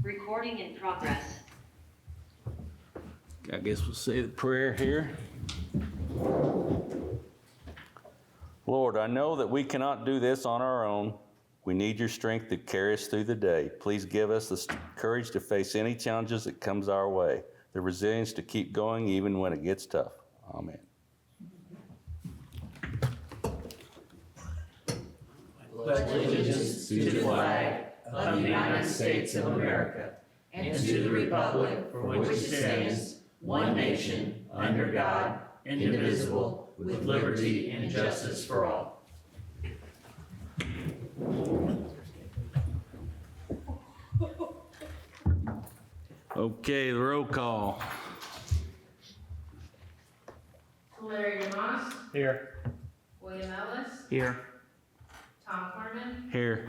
Recording in progress. I guess we'll say the prayer here. Lord, I know that we cannot do this on our own. We need your strength to carry us through the day. Please give us the courage to face any challenges that comes our way, the resilience to keep going even when it gets tough. Amen. Pledge allegiance to the flag of the United States of America and to the republic for which it stands, one nation, under God, indivisible, with liberty and justice for all. Okay, the roll call. Larry DeMoss, Here. William Ellis, Here. Tom Corman, Here.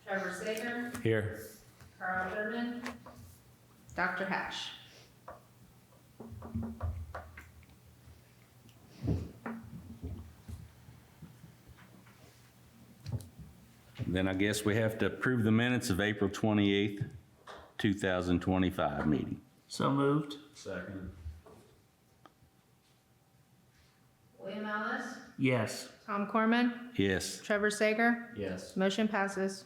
Trevor Sager, Here. Carl Thurman, Dr. Hash. Then I guess we have to approve the minutes of April 28th, 2025 meeting. So moved. Second. William Ellis, Yes. Tom Corman, Yes. Trevor Sager, Yes. motion passes.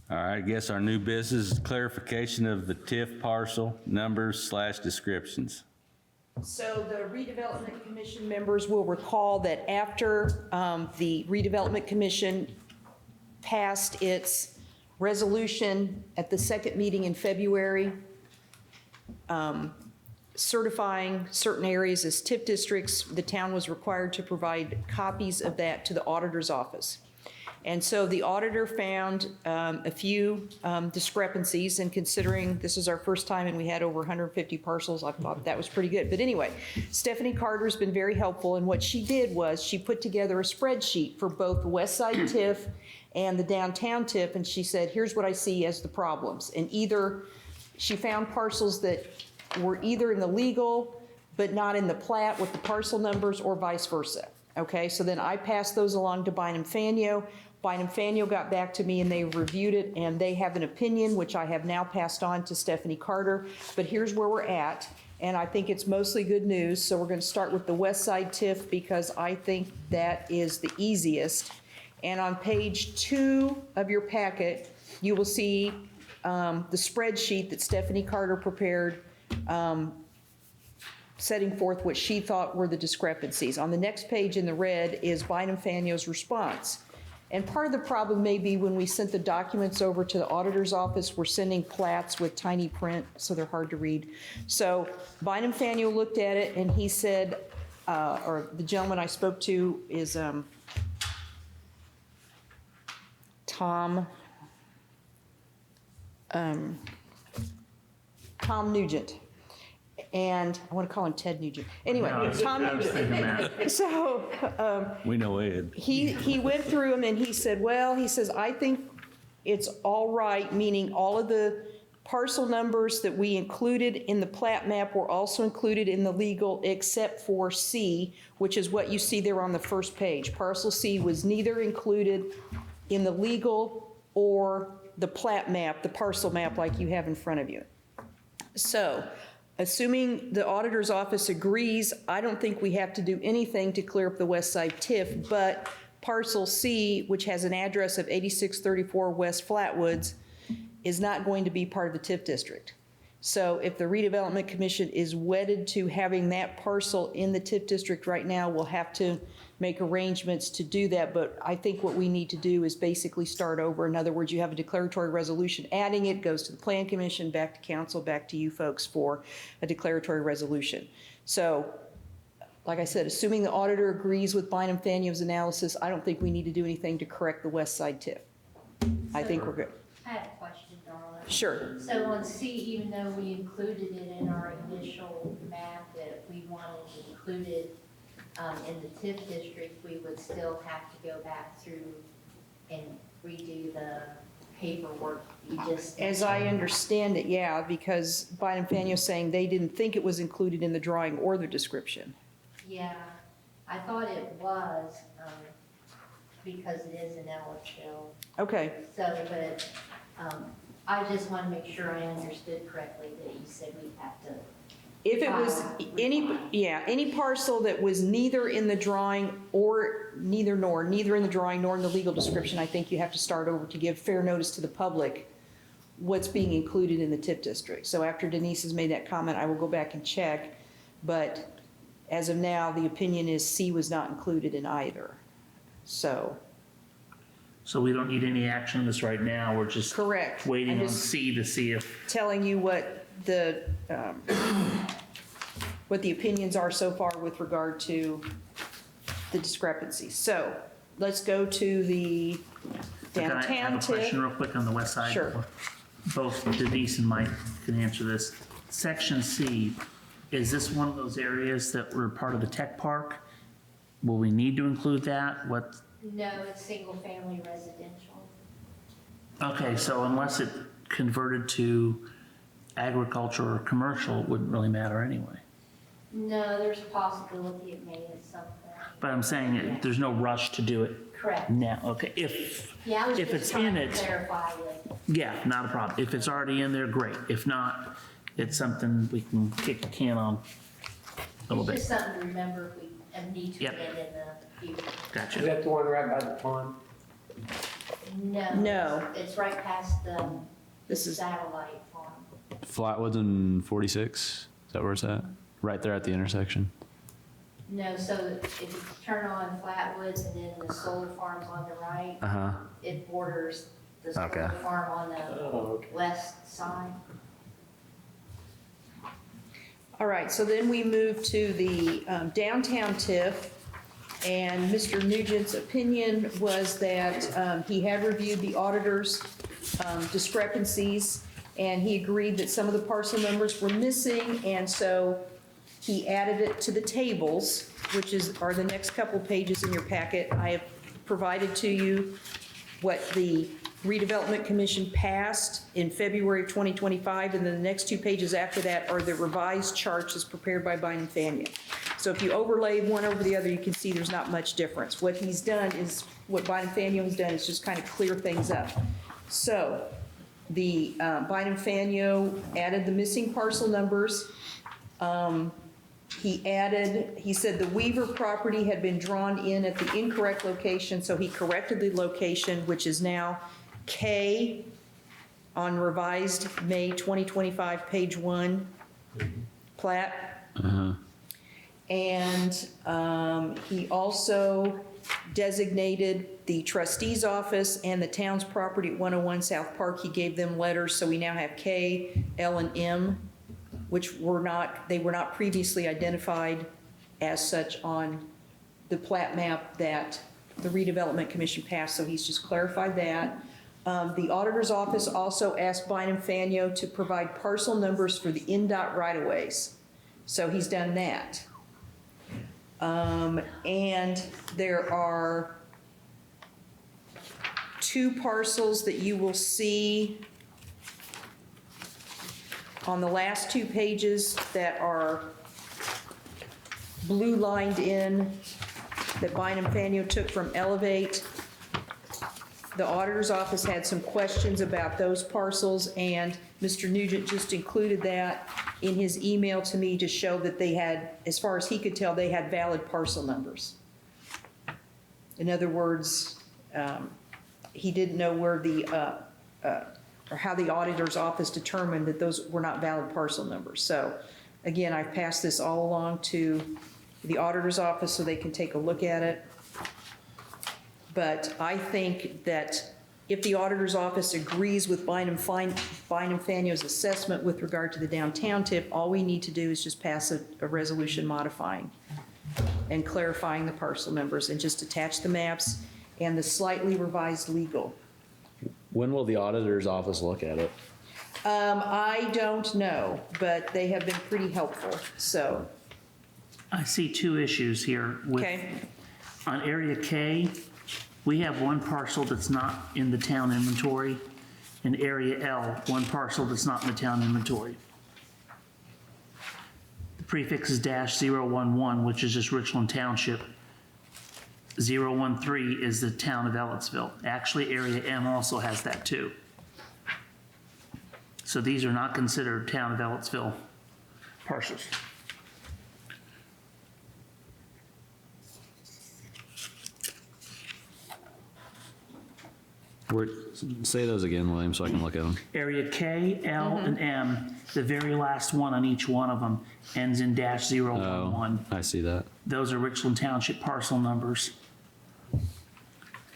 All right, I guess our new business is clarification of the TIF parcel numbers / descriptions. So the redevelopment commission members will recall that after the redevelopment commission passed its resolution at the second meeting in February, certifying certain areas as TIF districts, the town was required to provide copies of that to the auditor's office. And so the auditor found a few discrepancies, and considering this is our first time and we had over 150 parcels, I thought that was pretty good. But anyway, Stephanie Carter's been very helpful, and what she did was she put together a spreadsheet for both the West Side TIF and the downtown TIF, and she said, here's what I see as the problems. And either she found parcels that were either in the legal but not in the plat with the parcel numbers, or vice versa. Okay, so then I passed those along to Bynum Fanyo. Bynum Fanyo got back to me and they reviewed it, and they have an opinion, which I have now passed on to Stephanie Carter. But here's where we're at, and I think it's mostly good news. So we're going to start with the West Side TIF because I think that is the easiest. And on page 2 of your packet, you will see the spreadsheet that Stephanie Carter prepared, setting forth what she thought were the discrepancies. On the next page in the red is Bynum Fanyo's response. And part of the problem may be when we sent the documents over to the auditor's office, we're sending plats with tiny print, so they're hard to read. So Bynum Fanyo looked at it and he said, or the gentleman I spoke to is Tom Nugent. And I want to call him Ted Nugent. Anyway, Tom Nugent. So We know Ed. he went through them and he said, well, he says, I think it's all right, meaning all of the parcel numbers that we included in the plat map were also included in the legal, except for C, which is what you see there on the first page. Parcel C was neither included in the legal or the plat map, the parcel map like you have in front of you. So, assuming the auditor's office agrees, I don't think we have to do anything to clear up the West Side TIF, but parcel C, which has an address of 8634 West Flatwoods, is not going to be part of the TIF district. So if the redevelopment commission is wedded to having that parcel in the TIF district right now, we'll have to make arrangements to do that. But I think what we need to do is basically start over. In other words, you have a declaratory resolution adding it, goes to the plan commission, back to council, back to you folks for a declaratory resolution. So like I said, assuming the auditor agrees with Bynum Fanyo's analysis, I don't think we need to do anything to correct the West Side TIF. I think we're good. I have a question, Darla. Sure. So on C, even though we included it in our initial map that we wanted included in the TIF district, we would still have to go back through and redo the paperwork you just. As I understand it, yeah, because Bynum Fanyo's saying they didn't think it was included in the drawing or the description. Yeah, I thought it was. because it is in Ellettsville. Okay, So, but, I just want to make sure I understood correctly that you said we have to, if it was any parcel that was neither in the drawing or neither in the drawing nor in the legal description, I think you have to start over to give fair notice to the public what's being included in the TIF district. So after Denise has made that comment, I will go back and check, but as of now, the opinion is C was not included in either. So, we don't need any action on this right now, we're just correct. waiting I'm on just C to see if, telling you what the opinions are so far with regard to the discrepancies. So let's go to the can I downtown have a question TIF. real quick on the west side? Sure. Both Denise and Mike can answer this. Section C, is this one of those areas that were part of the tech park? Will we need to include that? What, no, it's single-family residential. okay, so unless it converted to agriculture or commercial, it wouldn't really matter anyway. No, there's a possibility it may at some point. But I'm saying there's no rush to do it Correct. now. Okay, if Yeah, I was if just it's trying in to it, clarify it. yeah, not a problem. If it's already in there, great. If not, it's something we can kick the can on a little It's bit. just something to remember if we need to Yep. get in the future. Is Gotcha. that the one right by the pond? No. No. It's right past the This is- satellite farm. Flatwoods and 46, is that where it's at? Right there at the intersection. No, so if you turn on Flatwoods and then the solar farm's on the right, Uh-huh. it borders the solar Okay. farm on the Oh, okay. west side. All right, so then we move to the downtown TIF, and Mr. Nugent's opinion was that he had reviewed the auditor's discrepancies, and he agreed that some of the parcel numbers were missing, and so he added it to the tables, which are the next couple pages in your packet. I have provided to you what the Redevelopment Commission passed in February of 2025, and then the next two pages after that are the revised charts as prepared by Bynum Fania. So if you overlay one over the other, you can see there's not much difference. What he's done is, what Bynum Fania has done is just kind of clear things up. So the Bynum Fania added the missing parcel numbers. He said the Weaver property had been drawn in at the incorrect location, so he corrected the location, which is now K on revised May 2025, page 1 plat. And he also designated the trustee's office and the town's property at 101 South Park. He gave them letters, so we now have K, L, and M, which they were not previously identified as such on the plat map that the Redevelopment Commission passed, so he's just clarified that. The auditor's office also asked Bynum Fania to provide parcel numbers for the NDOT right-of-ways, so he's done that. And there are two parcels that you will see on the last two pages that are blue lined in that Bynum Fania took from Elevate. The auditor's office had some questions about those parcels, and Mr. Nugent just included that in his email to me to show that they had, as far as he could tell, they had valid parcel numbers. In other words, he didn't know where or how the auditor's office determined that those were not valid parcel numbers. So again, I've passed this all along to the auditor's office so they can take a look at it. But I think that if the auditor's office agrees with Bynum Fania's assessment with regard to the downtown TIF, all we need to do is just pass a resolution modifying and clarifying the parcel numbers and just attach the maps and the slightly revised legal. When will the auditor's office look at it? I don't know, but they have been pretty helpful, so, I see two issues here with, okay. on area K, we have one parcel that's not in the town inventory. In area L, one parcel that's not in the town inventory. The prefix is -011, which is just Richland Township. 013 is the town of Ellettsville. Actually, Area M also has that too. So these are not considered town of Ellettsville parcels. Say those again, William, so I can look at them. Area K, L, and M, the very last one on each one of them ends in -011. I see that. Those are Richland Township parcel numbers.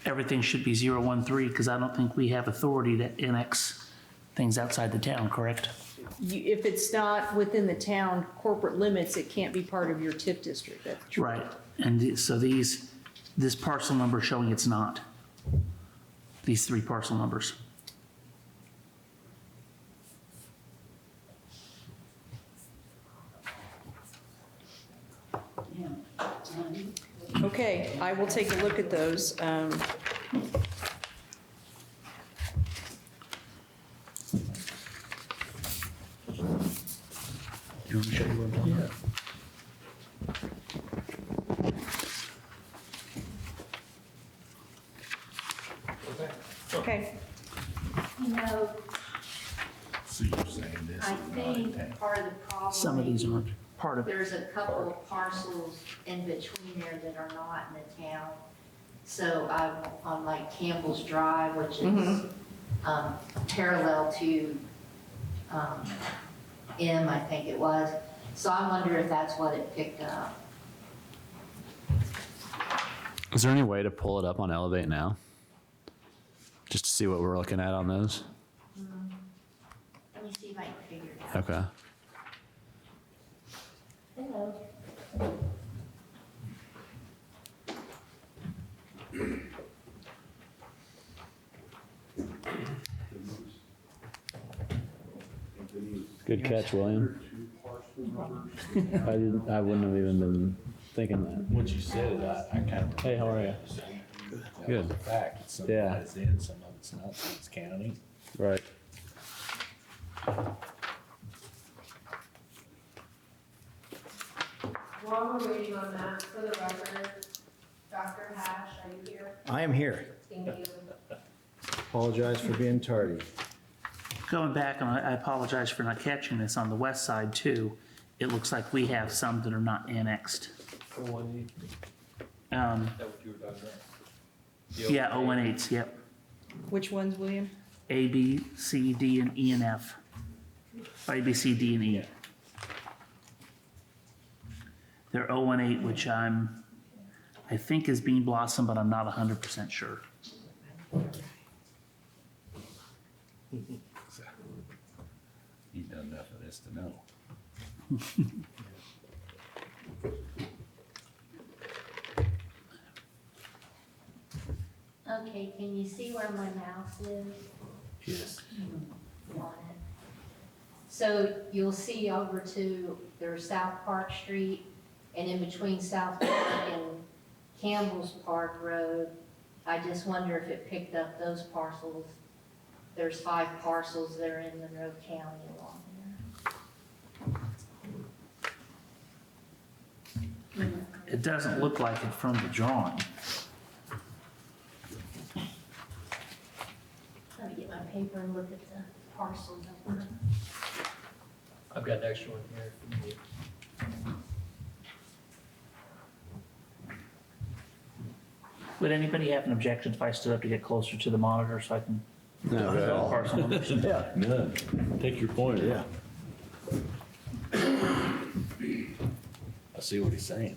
Everything should be 013 because I don't think we have authority to annex things outside the town, correct? If it's not within the town corporate limits, it can't be part of your TIF district. That's true. Right. And so this parcel number showing it's not. These three parcel numbers. Okay, I will take a look at those. You want me to show you what I'm talking about? Okay. You know, So you're saying this I is not think a part of the problem. Some of these maybe, aren't part of it. There's a couple of parcels in between there that are not in the town. So on like Campbell's Drive, which is parallel to M, I think it was. So I wonder if that's what it picked up. Is there any way to pull it up on Elevate now? Just to see what we're looking at on those? Let me see if I can figure it out. Okay. Hello. Good catch, William. I wouldn't have even been thinking that. Once you said it, I kind of. Hey, how are you? Good. The fact that some of Yeah. it's in, some of it's not, so it's county. Right. While we're waiting on that, for the record, Dr. Hash, are you here? I am here. Thank you. Apologize for being tardy. Going back, and I apologize for not catching this, on the west side too, it looks like we have some that are not annexed. Yeah, O and 8s, yep. Which ones, William? A, B, C, D, and E, and F. Or A, B, C, D, and E. They're O and 8, which I think is Bean Blossom, but I'm not 100% sure. You know enough of this to know. Okay, can you see where my mouse is? Yes. On it. So you'll see over to, there's South Park Street, and in between South Park and Campbell's Park Road, I just wonder if it picked up those parcels. There's 5 parcels that are in Monroe County along there. It doesn't look like it from the drawing. Let me get my paper and look at the parcel number. I've got an extra one here for you. Would anybody have an objection if I stood up to get closer to the monitor so I can? No. Parcel numbers? Yeah. None. Take your point. Yeah. I see what he's saying.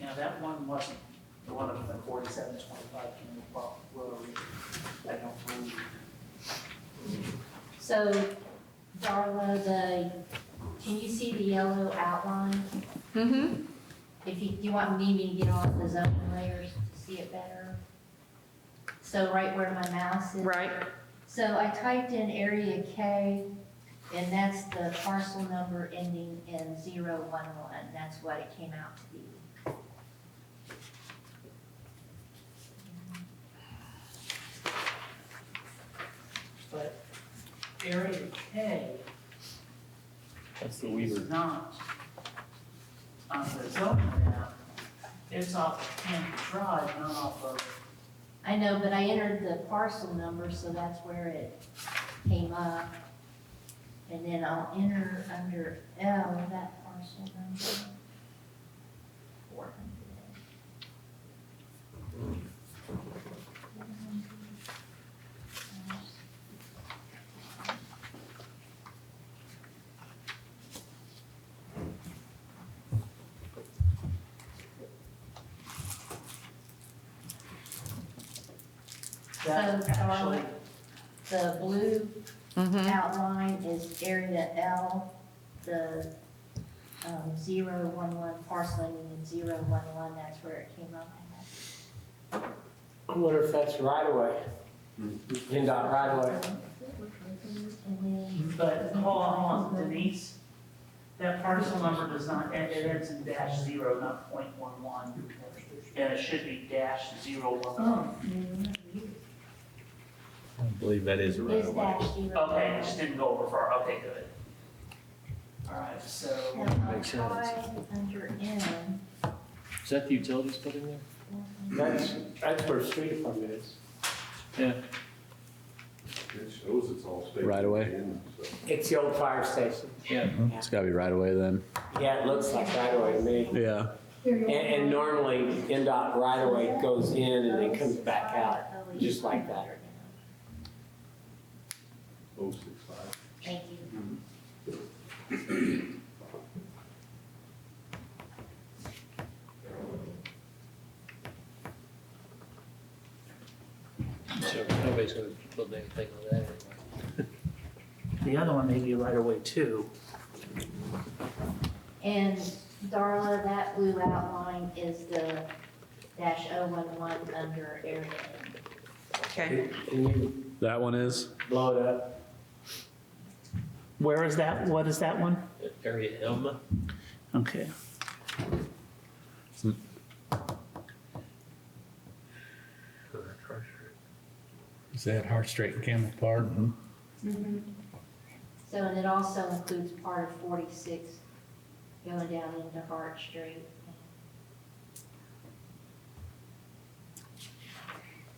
Yeah, that one wasn't the one of the 4725 Campbell Park Road. I don't believe. So Darla, can you see the yellow outline? Mm-hmm. If you, do you want me to get off the zoning layers to see it better? So right where my mouse is. Right. So I typed in area K, And that's the parcel number ending in 011. That's what it came out to be. But area K That's the Weaver. is not on the zoning map. It's off of Kansas Drive, not off of, I know, but I entered the parcel number, so that's where it came up. And then I'll enter under L, that parcel number. 400. that's So, actually, The blue outline is area L, the 011 parcel ending in 011, that's where it came up. I wonder if that's right away. NDOT right away. And then, but hold on, Denise. That parcel number does not, it ends in -0, not .11. And it should be -011. I believe that is a right is of way. dash 0. Okay, it just didn't go over far, okay, good. All right, so, Now, I'll Makes try sense. under M. Is that the utilities put in there? That's where street department is. Yeah. It shows it's all state. Right away? It's the old fire station. Yeah. It's gotta be right away then. Yeah, it looks like right away to me. Yeah. And normally NDOT right away goes in and then comes back out, just like that. 065. Thank you. So nobody's gonna build anything on that anyway. the other one may be right away too. And Darla, that blue outline is the -011 under area M. Okay. And you That one is? blow it up. Where is that, what is that one? Area M. Okay. Is that Hart Street and Campbell Park? So, and it also includes part of 46 going down into Hart Street.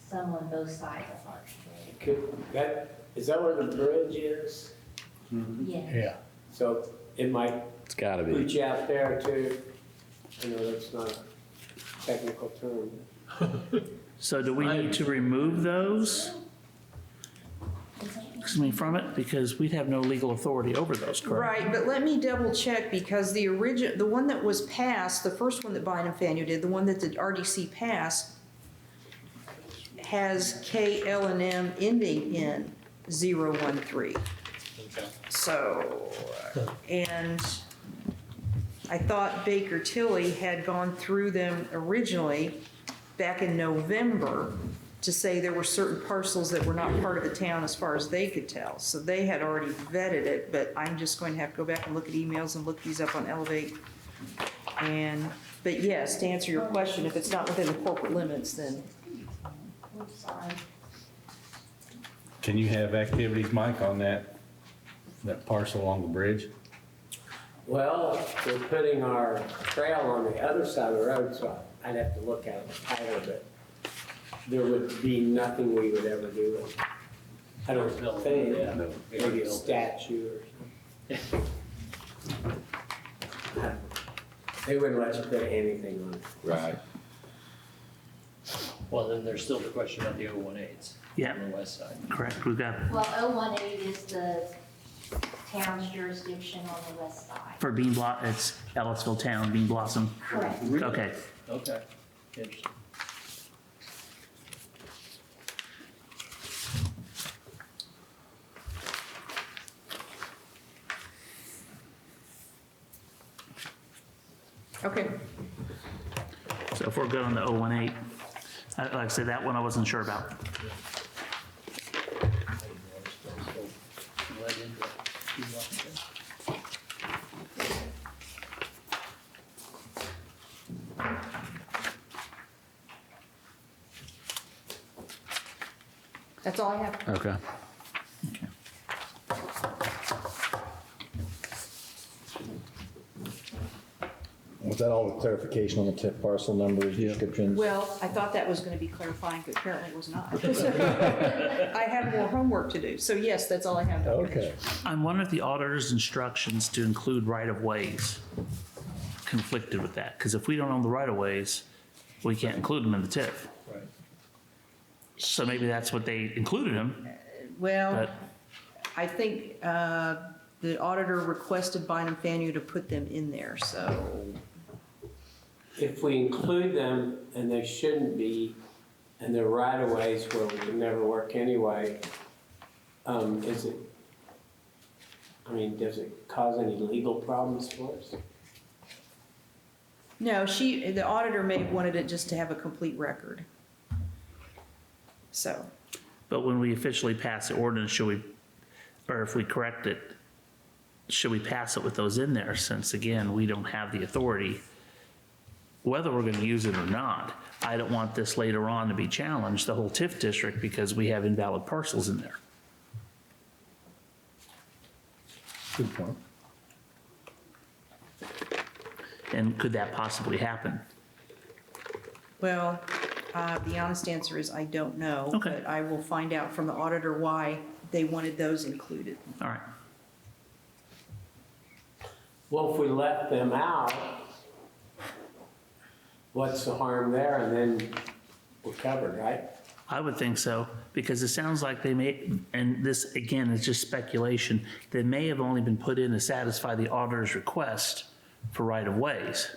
Some on both sides of Hart Street. Is that where the bridge is? Yes. Yeah. So it might It's gotta put be. you out there too. I know that's not a technical term. So do we need to remove those? Excuse me, from it, because we'd have no legal authority over those, correct? Right, but let me double check because the one that was passed, the first one that Bynum Faneuil did, the one that the RDC passed, has K, L, and M ending in 013. Okay. So, and I thought Baker Tilly had gone through them originally back in November to say there were certain parcels that were not part of the town as far as they could tell. So they had already vetted it, but I'm just going to have to go back and look at emails and look these up on Elevate. But yes, to answer your question, if it's not within the corporate limits, then Oops, sorry. Can you have activities, Mike, on that parcel along the bridge? Well, we're putting our trail on the other side of the road, so I'd have to look at it tighter, but there would be nothing we would ever do with it. I don't think, maybe a statue or something. They wouldn't let you put anything on it. Right. Well, then there's still the question about the 018s. Yeah. On the west side. Correct, we've got, Well, 018 is the town's jurisdiction on the west side. for Bean Blossom, it's Ellettsville Town, Bean Blossom. Correct. Okay. Okay, interesting. okay. So if we're good on the 018, like I said, that one I wasn't sure about. Right into it. You're welcome. That's all I have. Okay. Was that all the clarification on the TIF parcel numbers, descriptions? Well, I thought that was gonna be clarifying, but apparently it was not. I have more homework to do, so yes, that's all I have. Dr. Okay. I'm wondering if the auditor's instructions to include right-of-ways conflicted with that, because if we don't own the right-of-ways, we can't include them in the TIF. Right. So maybe that's what they included them, Well, but I think the auditor requested Bynum Faneuil to put them in there, so, If we include them, and they shouldn't be, and they're right-of-ways where we would never work anyway, is it, I mean, does it cause any legal problems for us? no, the auditor may have wanted it just to have a complete record. So, but when we officially pass the ordinance, should we, or if we correct it, should we pass it with those in there, since again, we don't have the authority, whether we're gonna use it or not. I don't want this later on to be challenged, the whole TIF district, because we have invalid parcels in there. Good point. And could that possibly happen? well, the honest answer is I don't know. Okay. But I will find out from the auditor why they wanted those included. All right. Well, if we left them out, what's the harm there? And then we're covered, right? I would think so, because it sounds like they may, and this again is just speculation, they may have only been put in to satisfy the auditor's request for right-of-ways,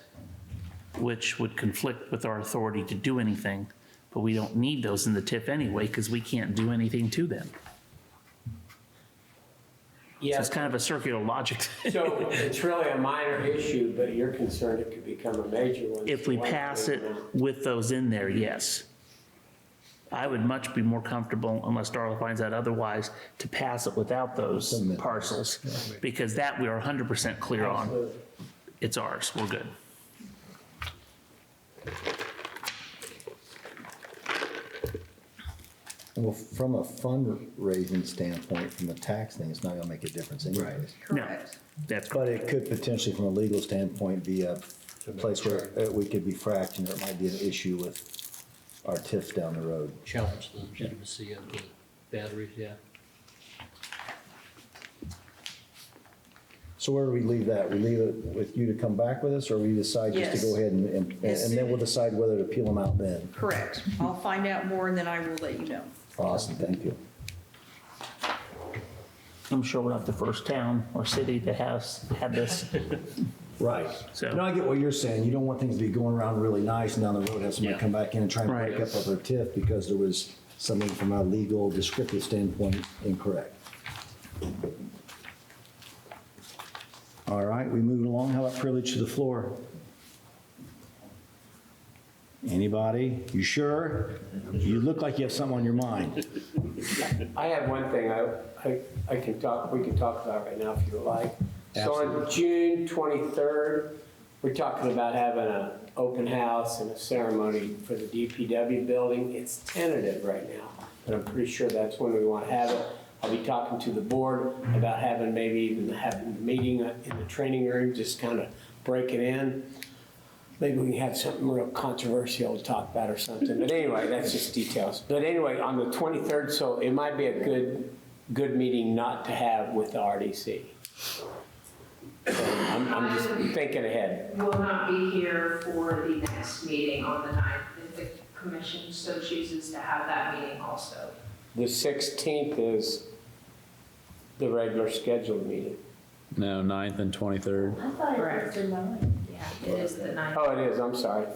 which would conflict with our authority to do anything, but we don't need those in the TIF anyway, because we can't do anything to them. So Yeah, it's kind of a circular logic. so it's really a minor issue, but you're concerned it could become a major one. If we pass it with those in there, yes. I would much be more comfortable, unless Darla finds out otherwise, to pass it without those parcels, because that we are 100% clear on. Absolutely. It's ours, we're good. Well, from a fundraising standpoint, from the tax thing, it's not gonna make a difference anyways. Correct. That's But it could potentially, from a legal standpoint, be a place where we could be fracked, and there might be an issue with our TIF down the road. Challenge the legitimacy of the batteries, yeah. So where do we leave that? We leave it with you to come back with us, or we decide just to Yes. go ahead and then we'll decide whether to peel them out then? Correct. I'll find out more and then I will let you know. Awesome, thank you. I'm sure we're not the first town or city that has had this. Right. So- No, I get what you're saying. You don't want things to be going around really nice and down the road have somebody Yeah. come back in and try and break Right. up other TIF because there was something from a legal descriptive standpoint incorrect. All right, we moving along. How about privilege to the floor? Anybody? You sure? You look like you have something on your mind. I have one thing I can talk, we can talk about right now if you would like. So on June 23rd, we're talking about having an open house and a ceremony for the DPW building. It's tentative right now, but I'm pretty sure that's when we want to have it. I'll be talking to the board about maybe even having a meeting in the training room, just kind of break it in. Maybe we can have something real controversial to talk about or something. But anyway, that's just details. But anyway, on the 23rd, so it might be a good meeting not to have with the RDC. So I'm just thinking ahead. Will not be here for the next meeting on the 9th, if the commission so chooses to have that meeting also. The 16th is the regular scheduled meeting. No, 9th and 23rd. I thought it was the 9th. Yeah, it is the 9th. Oh, it is, I'm sorry.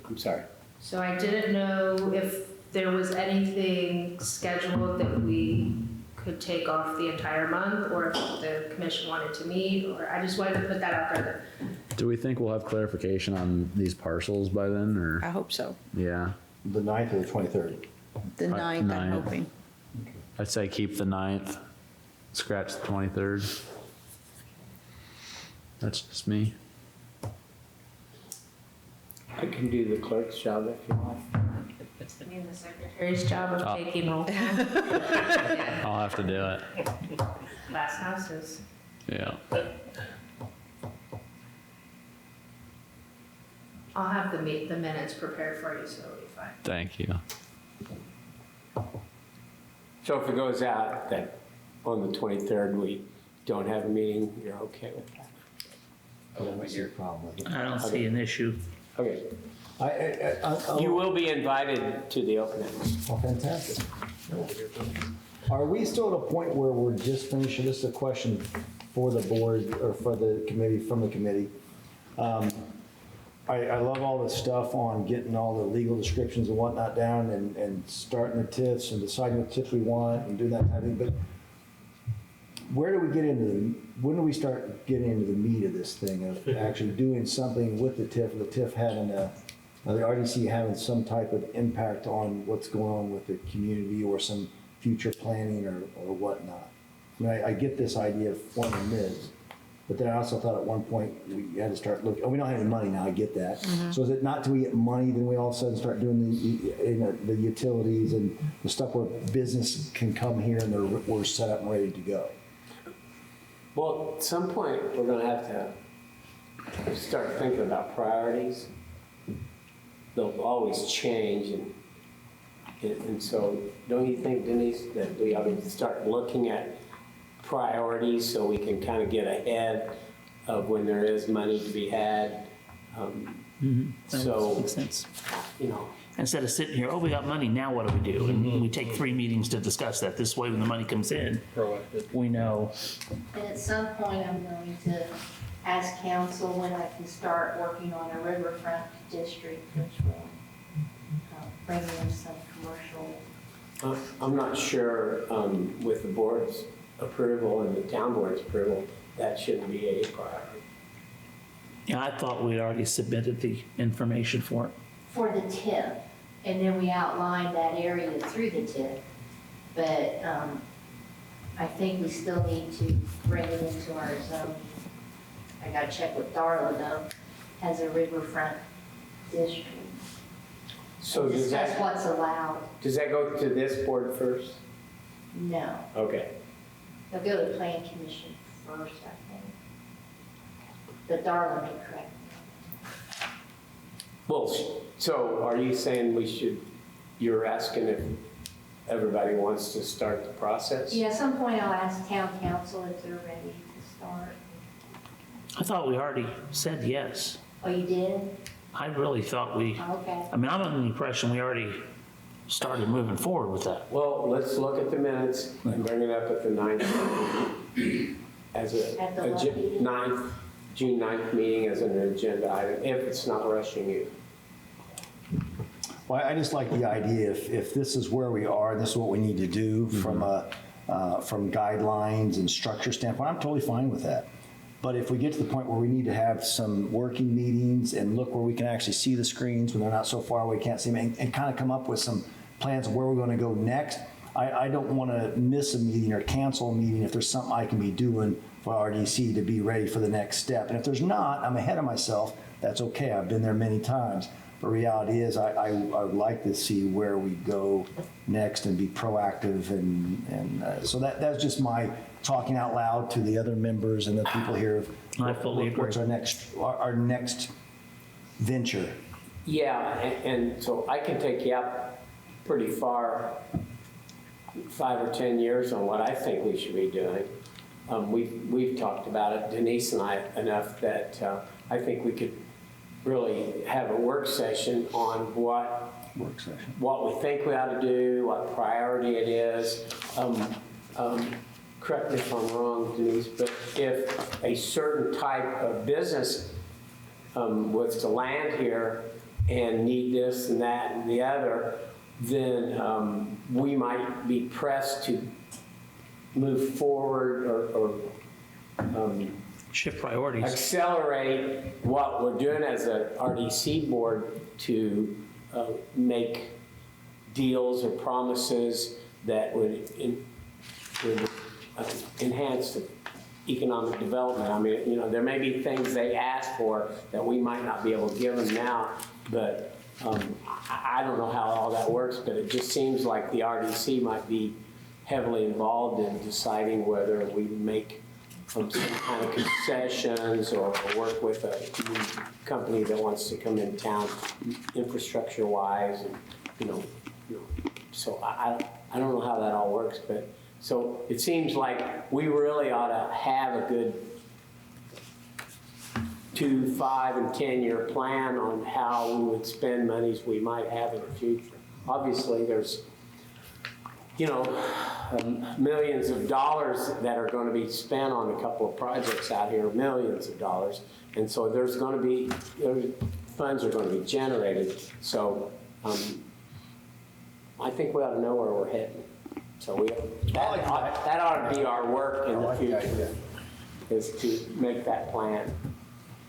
I'm sorry. So I didn't know if there was anything scheduled that we could take off the entire month, or if the commission wanted to meet, or I just wanted to put that out there. Do we think we'll have clarification on these parcels by then, I or? hope so. Yeah. The 9th or the 23rd? The 9th, I'm 9th. hoping. I'd say keep the 9th, scratch the 23rd. That's just me. I can do the clerk's job if you want. Me and the secretary's job of taking roll call. I'll have to do it. Last houses. Yeah. I'll have the minutes prepared for you, so it'll be fine. Thank you. So if it goes out that on the 23rd, we don't have a meeting, you're okay with that? I don't see a problem with it. I don't see an issue. Okay. I'll- You will be invited to the open house. Oh, fantastic. Are we still at a point where we're just finishing, this is a question for the board or for the committee, from the committee. I love all the stuff on getting all the legal descriptions and whatnot down and starting the TIFs and deciding what TIFs we want and doing that kind of thing, but where do we get into when do we start getting into the meat of this thing of actually doing something with the TIF having the RDC having some type of impact on what's going on with the community or some future planning or whatnot? I mean, I get this idea of forming MIDs, but then I also thought at one point we had to start looking, we don't have any money now, I get that. So is it not till we get money, then we all of a sudden start doing the utilities and the stuff where business can come here and we're set up and ready to go? Well, at some point, we're gonna have to start thinking about priorities. They'll always change, and so don't you think, Denise, that we ought to start looking at priorities so we can kind of get ahead of when there is money to be had? So, Makes sense. you know, Instead of sitting here, oh, we got money, now what do we do? And we take 3 meetings to discuss that. This way, when the money comes in, we know. And at some point, I'm going to ask council when I can start working on a riverfront district, which will bring in some commercial. I'm not sure with the board's approval and the town board's approval, that shouldn't be a priority. Yeah, I thought we'd already submitted the information for it. For the TIF, and then we outlined that area through the TIF. But I think we still need to bring it into our zone. I gotta check with Darla though, as a riverfront district. So does Discuss that, what's allowed. does that go to this board first? No, Okay. they'll go to plan commission first, I think. But Darla may correct me. Well, so are you saying you're asking if everybody wants to start the process? Yeah, at some point I'll ask town council if they're ready to start. I thought we already said yes. Oh, you did? I really thought we, Okay. I mean, I'm under the impression we already started moving forward with that. Well, let's look at the minutes and bring it up at the 9th, as At the what meeting? June 9th meeting as an agenda item, if it's not rushing you. Well, I just like the idea, if this is where we are, this is what we need to do from guidelines and structure standpoint, I'm totally fine with that. But if we get to the point where we need to have some working meetings and look where we can actually see the screens when they're not so far away, can't see them, and kind of come up with some plans of where we're going to go next, I don't want to miss a meeting or cancel a meeting if there's something I can be doing for RDC to be ready for the next step. And if there's not, I'm ahead of myself. That's okay. I've been there many times. The reality is I would like to see where we go next and be proactive. And so that's just my talking out loud to the other members and the people here. I fully agree. What's our next venture? Yeah, and so I can take you up pretty far, 5 or 10 years on what I think we should be doing. We've talked about it, Denise and I, enough that I think we could really have a work session on what we think we ought to do, what priority it is. Correct me if I'm wrong, Denise, but if a certain type of business was to land here and need this and that and the other, then we might be pressed to move forward or Shift priorities. accelerate what we're doing as a RDC board to make deals or promises that would would enhance the economic development. I mean, you know, there may be things they ask for that we might not be able to give them now, but I don't know how all that works, but it just seems like the RDC might be heavily involved in deciding whether we make some kind of concessions or work with a new company that wants to come in town infrastructure-wise, and you know, so I don't know how that all works, but so it seems like we really ought to have a good 2, 5, and 10-year plan on how we would spend monies we might have in the future. Obviously, there's, you know, millions of dollars that are going to be spent on a couple of projects out here, millions of dollars, and so there's going to be, funds are going to be generated. So I think we ought to know where we're heading. So that ought to be our work in the future, is to make that plan.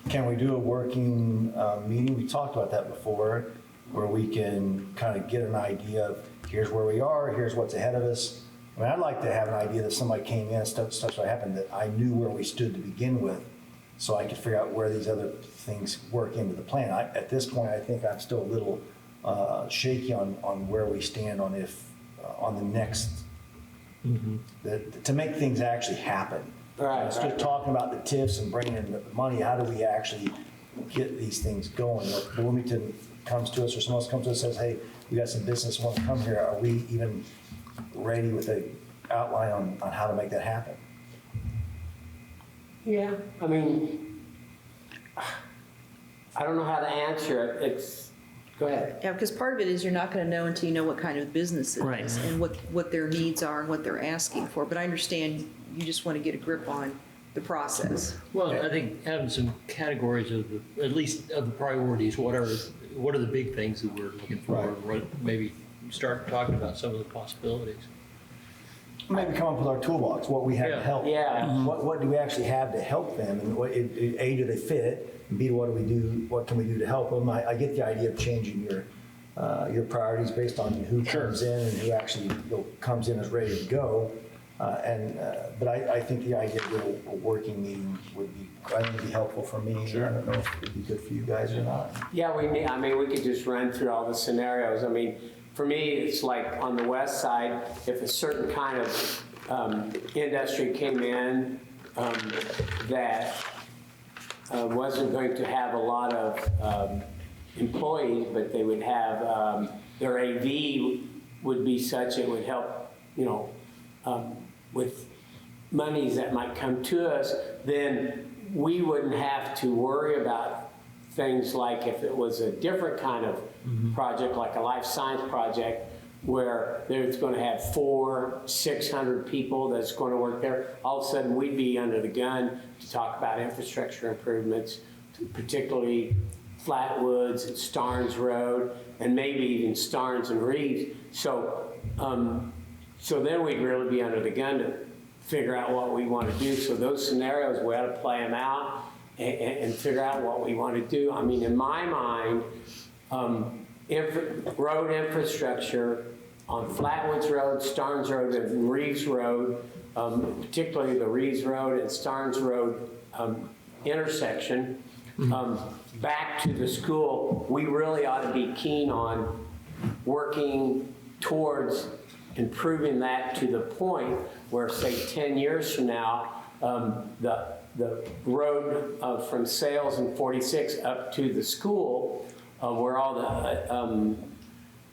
Can we do a working meeting? We talked about that before, where we can kind of get an idea of here's where we are, here's what's ahead of us. I mean, I'd like to have an idea that somebody came in, stuff started happening, that I knew where we stood to begin with, so I could figure out where these other things work into the plan. At this point, I think I'm still a little shaky on where we stand on on the next, to make things actually happen. Right, Instead of talking about the TIFs and bringing in the money, how do we actually get these things going? If Bloomington comes to us or someone else comes to us and says, hey, we got some business want to come here, are we even ready with an outline on how to make that happen? Yeah, I mean, I don't know how to answer it. Go ahead. Yeah, because part of it is you're not going to know until you know what kind of business it Right. is and what their needs are and what they're asking for. But I understand you just want to get a grip on the process. Well, I think having some categories of at least of the priorities, what are the big things that we're looking for? Right. Maybe start talking about some of the possibilities. Maybe come up with our toolbox, what we have to help. Yeah. What do we actually have to help them, and A, do they fit? And B, what do we do? What can we do to help them? I get the idea of changing your priorities based on who comes in and who actually comes in as ready to go. But I think the idea of a working meeting would be helpful for me. Sure. I don't know if it'd be good for you guys or not. Yeah, we could just run through all the scenarios. I mean, for me, it's like on the west side, if a certain kind of industry came in that wasn't going to have a lot of employees, but they would have, their AV would be such it would help, you know, with monies that might come to us, then we wouldn't have to worry about things like if it was a different kind of project, like a life science project, where there's going to have 400-600 people that's going to work there. All of a sudden, we'd be under the gun to talk about infrastructure improvements, particularly Flatwoods and Starnes Road, and maybe even Starnes and Reeves. So then we'd really be under the gun to figure out what we want to do. So those scenarios, we ought to play them out and figure out what we want to do. I mean, in my mind, road infrastructure on Flatwoods Road, Starnes Road, and Reeves Road, particularly the Reeves Road and Starnes Road intersection, back to the school, we really ought to be keen on working towards improving that to the point where, say, 10 years from now, the road from Sales and 46 up to the school, where all the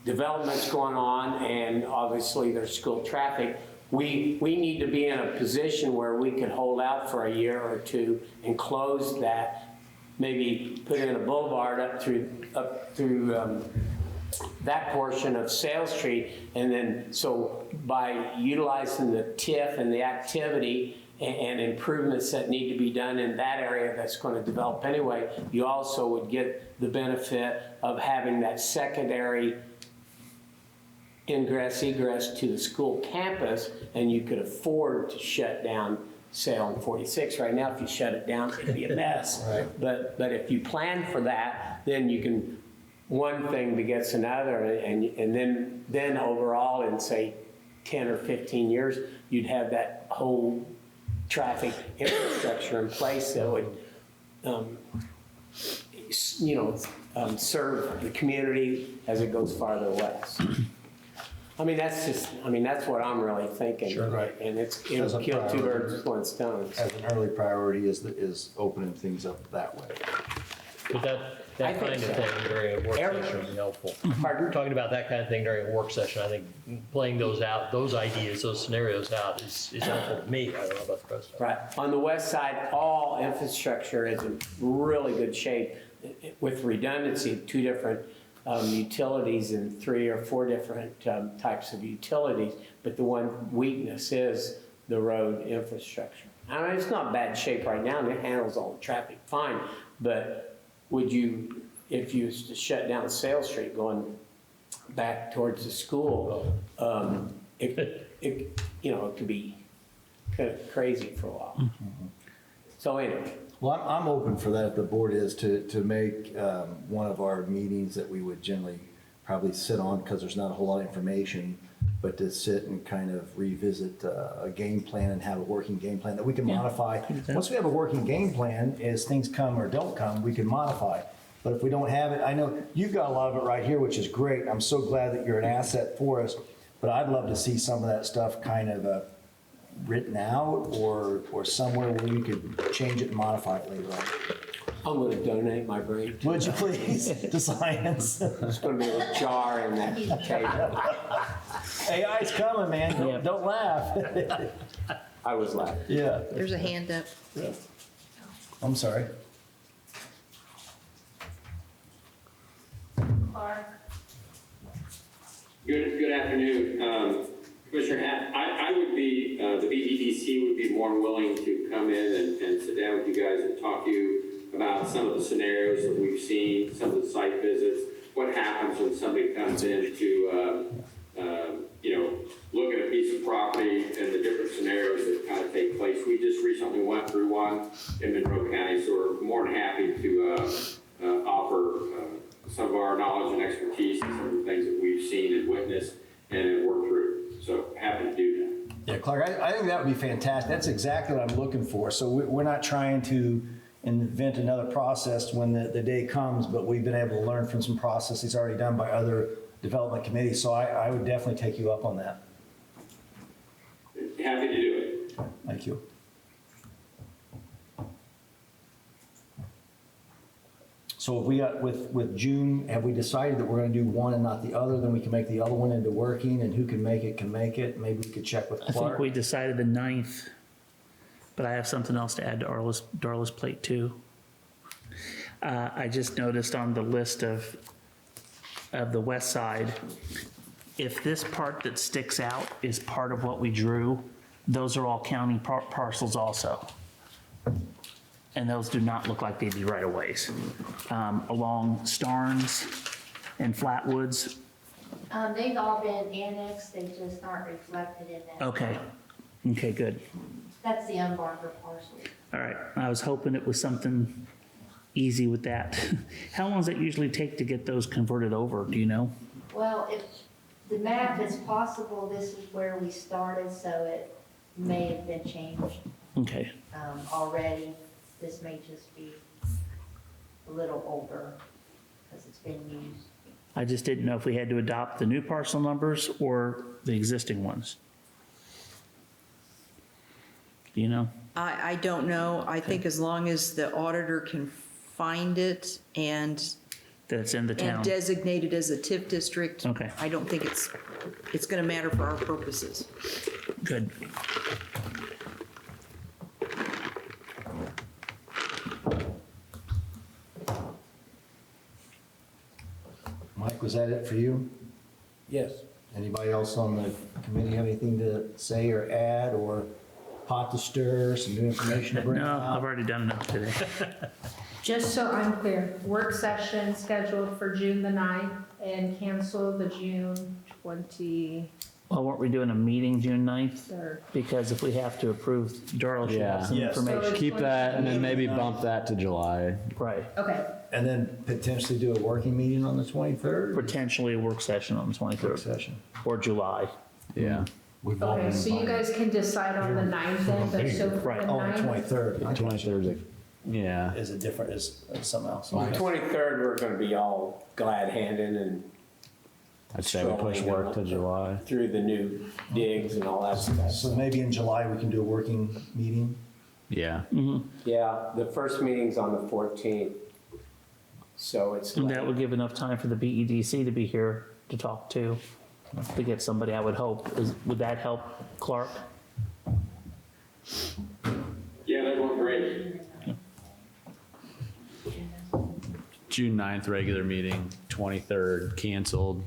development's going on, and obviously there's school traffic, we need to be in a position where we can hold out for a year or two and close that, maybe put in a boulevard up through that portion of Sales Street, and then so by utilizing the TIF and the activity and improvements that need to be done in that area that's going to develop anyway, you also would get the benefit of having that secondary ingress, egress to the school campus, and you could afford to shut down Sale and 46. Right now, if you shut it down, it'd be a mess. Right. But if you plan for that, then you can, one thing begets another, and then overall in, say, 10 or 15 years, you'd have that whole traffic infrastructure in place that would, serve the community as it goes farther west. I mean, that's what I'm really thinking. Sure. Right. And As it'll a kill two priority. birds with one stone. As an early priority is opening things up that way. But I that think kind of so. thing during a work Every- session would be helpful. Pardon? Talking about that kind of thing during a work session, I think playing those out, those ideas, those scenarios out is helpful to me. I don't know about the rest of it. Right. On the west side, all infrastructure is in really good shape with redundancy of 2 different utilities and 3 or 4 different types of utilities. But the one weakness is the road infrastructure. I mean, it's not bad shape right now and it handles all the traffic fine. But would you, if you was to shut down Sale Street going back towards the school, it could be kind of crazy for a while. So anyway. Well, I'm open for that, if the board is, to make one of our meetings that we would generally probably sit on, because there's not a whole lot of information, but to sit and kind of revisit a game plan and have a working game plan that we can modify. Once we have a working game plan, as things come or don't come, we can modify. But if we don't have it, I know you've got a lot of it right here, which is great. I'm so glad that you're an asset for us, but I'd love to see some of that stuff kind of written out or somewhere where we could change it and modify it later on. I'm going to donate my brain to Would you please, to science? There's going to be a jar in that table. AI's coming, man. Don't laugh. I was laughing. Yeah, There's a hand up. I'm sorry. Clark? Good afternoon. Commissioner Hatt, I would be, the BDDC would be more willing to come in and sit down with you guys and talk to you about some of the scenarios that we've seen, some of the site visits, what happens when somebody comes in to, look at a piece of property and the different scenarios that kind of take place. We just recently went through one in Monroe County, so we're more than happy to offer some of our knowledge and expertise and some of the things that we've seen and witnessed and worked through. So happy to do that. Yeah, Clark, I think that would be fantastic. That's exactly what I'm looking for. So we're not trying to invent another process when the day comes, but we've been able to learn from some processes already done by other development committees. So I would definitely take you up on that. Happy to do it. Thank you. So if we got with June, have we decided that we're going to do one and not the other? Then we can make the other one into working, and who can make it can make it. Maybe we could check with I think Clark. we decided the 9th, but I have something else to add to Darla's plate too. I just noticed on the list of the west side, if this part that sticks out is part of what we drew, those are all county parcels also. And those do not look like they'd be right-of-ways. Along Starnes and Flatwoods. They've all been annexed, they just aren't reflected in that. Okay, good. That's the unbarked parcel. All right, I was hoping it was something easy with that. How long does it usually take to get those converted over, do you know? Well, if the map is possible, this is where we started, so it may have been changed Okay, already. This may just be a little older because it's been used. I just didn't know if we had to adopt the new parcel numbers or the existing ones. Do you know? I don't know. I think as long as the auditor can find it and That it's in the town? designate it as a TIF district. Okay. I don't think it's going to matter for our purposes. Good. Mike, was that it for you? Yes. Anybody else on the committee have anything to say or add, or pot to stir, some new information to bring No, I've out? already done enough today. Just so I'm clear, work session scheduled for June the 9th and cancel the June 23rd. Well, weren't we doing a meeting June 9th? Because if we have to approve, Darla should have some Yes. information. Keep that and then maybe bump that to July. Right. Okay, And then potentially do a working meeting on the 23rd? Potentially a work session on the Work 23rd session. or July. Yeah. We've all Okay, been so you invited. guys can decide on the 9th then, but so for Right. the Oh, the 9th, 23rd. 23rd, yeah. Is it different, is something else? The 23rd, we're gonna be all glad handing and I'd say we push work to July. through the new digs and all that stuff. So maybe in July, we can do a working meeting? Yeah. Yeah, the first meeting's on the 14th. So it's And that would give enough time for the BEDC to be here to talk to get somebody, I would hope. Would that help, Clark? Yeah, that worked great. June 9th, regular meeting, 23rd, canceled.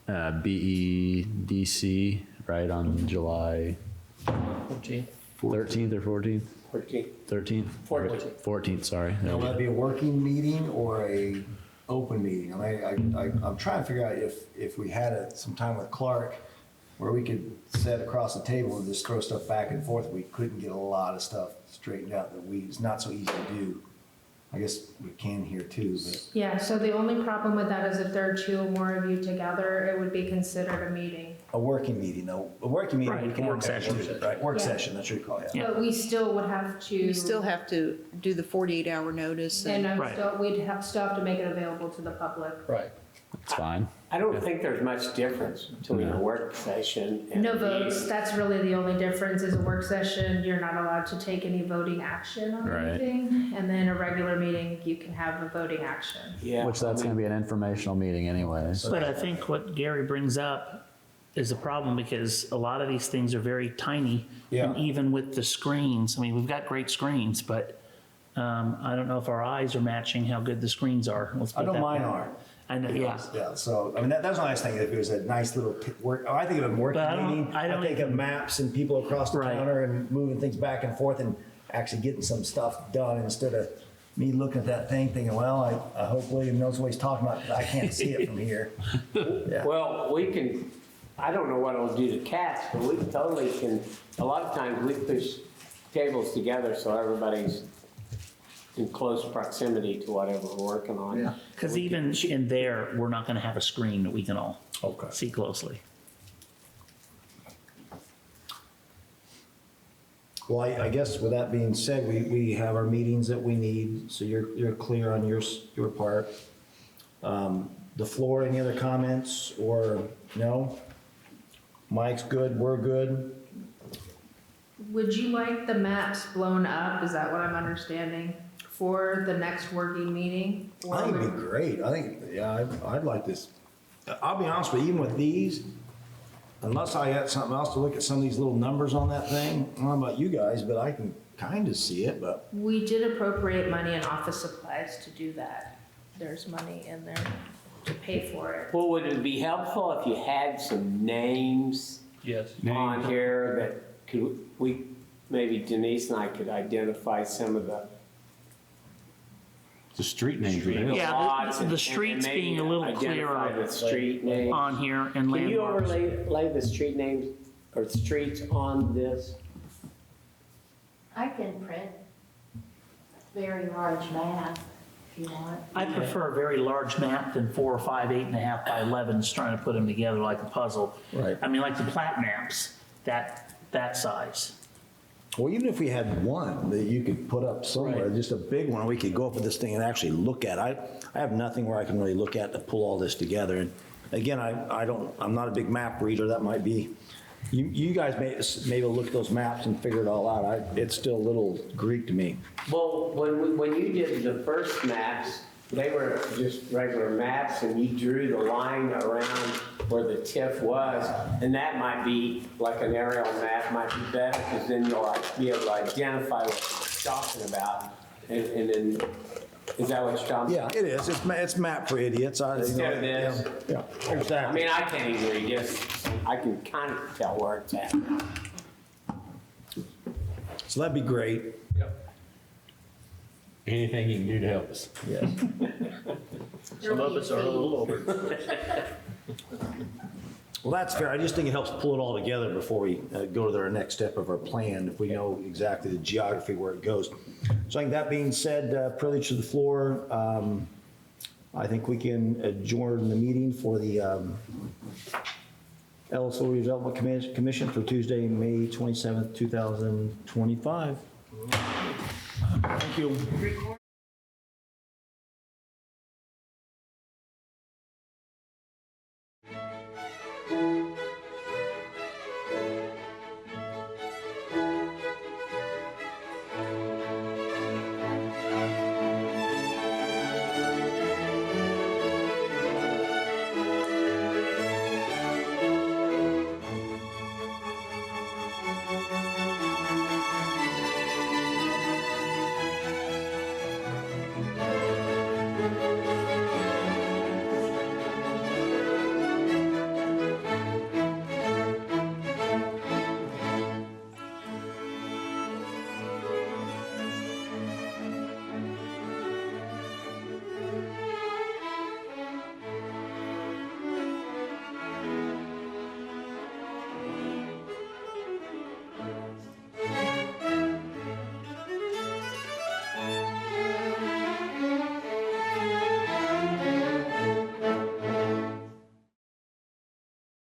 BEDC, right, on July 13th or 14th? 14th. 13th? 14th. 14th, sorry. Will that be a working meeting or a open meeting? I'm trying to figure out if we had some time with Clark where we could sit across the table and just throw stuff back and forth, we couldn't get a lot of stuff straightened out that it's not so easy to do. I guess we can here too, but. yeah, so the only problem with that is if there are 2 or more of you together, it would be considered a meeting. A working meeting, though. A working meeting, we Right, can work have session. Right, work Yeah. session, that's what you call it. Yeah. But we still would have to. You still have to do the 48-hour notice. And Right. we'd still have to make it available to the public. Right. It's fine. I don't think there's much difference between a work session and No a meeting. votes, that's really the only difference, is a work session, you're not allowed to take any voting action on Right. anything. And then a regular meeting, you can have a voting action. Yeah. Which that's gonna be an informational meeting anyway. But I think what Gary brings up is a problem because a lot of these things are very tiny. Yeah. And even with the screens, I mean, we've got great screens, but I don't know if our eyes are matching how good the screens are. Let's I put know that mine way. are. I know, yeah. Yeah, so, I mean, that's the nice thing, if it was a nice little work, I think of a working But I don't- meeting, I I don't think of even- maps and people across the Right. counter and moving things back and forth and actually getting some stuff done instead of me looking at that thing thinking, well, I hope William knows what he's talking about, 'cause I can't see it from here. Yeah. Well, we can, I don't know what it'll do to cats, but we totally can, a lot of times we push tables together so everybody's in close proximity to whatever we're working on. Yeah. Because even in there, we're not going to have a screen that we can all Okay. see closely. Well, I guess with that being said, we have our meetings that we need, so you're clear on your part. The floor, any other comments or no? Mike's good, we're good? Would you like the maps blown up, is that what I'm understanding, for the next working meeting? Or I think it'd would- be great. I think, yeah, I'd like this. I'll be honest with you, even with these, unless I got something else to look at some of these little numbers on that thing, I don't know about you guys, but I can kind of see it, but We did appropriate money in office supplies to do that. There's money in there to pay for it. Well, would it be helpful if you had some names Yes. on here that maybe Denise and I could identify some of the The street names would help. Yeah, lots the and streets maybe being a little identify clearer the street names. on here and Can you landmarks. overlay the street names or streets on this? I can print very large map if you want. I prefer a very large map than 4 or 5, 8.5 by 11s, trying to put them together like a puzzle. Right. I mean, like the plat maps, that size. well, even if we had one that you could put up somewhere, Right. just a big one, we could go up with this thing and actually look at. I have nothing where I can really look at to pull all this together. And again, I'm not a big map reader. That might be, you guys maybe look at those maps and figure it all out. It's still a little Greek to me. Well, when you did the first maps, they were just regular maps and you drew the line around where the TIF was. And that might be, like an aerial map might be better because then you'll be able to identify what you're talking about. And then, is that what you're talking about? Yeah, it is. It's map for idiots. Instead of this. Yeah, I exactly. mean, I can't even read this. I can kind of tell where it's at. So that'd be great. Anything you can do to help us. Yes. Some of us are a little over. Well, that's fair. I just think it helps pull it all together before we go to our next step of our plan, if we know exactly the geography where it goes. So I think that being said, privilege to the floor. I think we can adjourn the meeting for the Ellettsville Redevelopment Commission for Tuesday, May 27th, 2025. Thank you.